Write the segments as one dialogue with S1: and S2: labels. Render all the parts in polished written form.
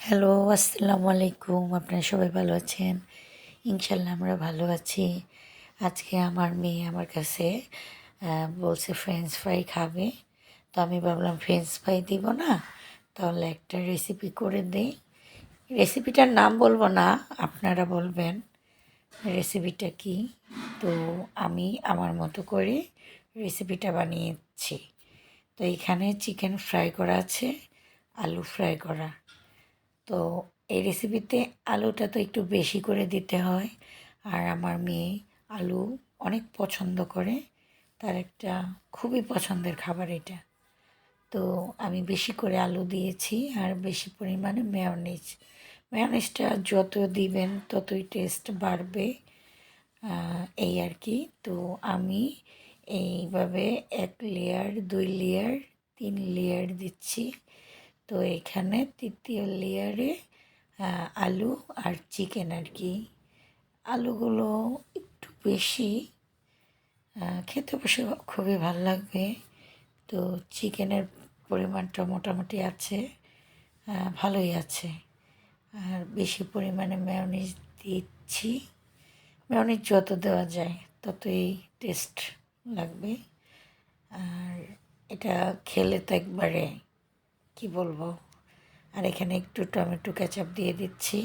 S1: Hello, আসসালামু আলাইকুম। আপনারা সবাই ভালো আছেন? ইনশাল্লাহ আমরা ভালো আছি। আজকে আমার মেয়ে আমার কাছে বলছে ফ্রেঞ্চ ফ্রাই খাবে। তো আমি ভাবলাম ফ্রেঞ্চ ফ্রাই দিব না, তাহলে একটা রেসিপি করে দেই। রেসিপিটার নাম বলবো না, আপনারা বলবেন রেসিপিটা কি। তো আমি আমার মতো করে রেসিপিটা বানিয়েছি। তো এখানে চিকেন ফ্রাই করা আছে, আলু ফ্রাই করা। তো এই রেসিপিতে আলুটা তো একটু বেশি করে দিতে হয়, আর আমার মেয়ে আলু অনেক পছন্দ করে। তার একটা খুবই পছন্দের খাবার এটা। তো আমি বেশি করে আলু দিয়েছি আর বেশি পরিমাণে মেয়োনিজ। মেয়োনিজটা যত দিবেন ততই টেস্ট বাড়বে, এই আর কি। তো আমি এইভাবে 1 লেয়ার, 2 লেয়ার, 3 লেয়ার দিচ্ছি। তো এখানে তৃতীয় লেয়ারে আলু আর চিকেন আর কি। আলুগুলো একটু বেশি, খেতে অবশ্য খুবই ভালো লাগবে। তো চিকেনের পরিমাণটা মোটামুটি আছে, ভালোই আছে। আর বেশি পরিমাণে মেয়োনিজ দিচ্ছি। মেয়োনিজ যত দেওয়া যায় ততই টেস্ট লাগবে। আর এটা খেলে তো একবারে কি বলবো। আর এখানে একটু টমেটো কেচাপ দিয়ে দিচ্ছি।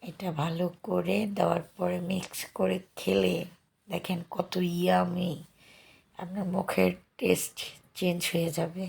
S1: এটা ভালো করে দেওয়ার পরে মিক্স করে খেলে দেখেন কত ইয়ামি, আপনার মুখের টেস্ট চেঞ্জ হয়ে যাবে।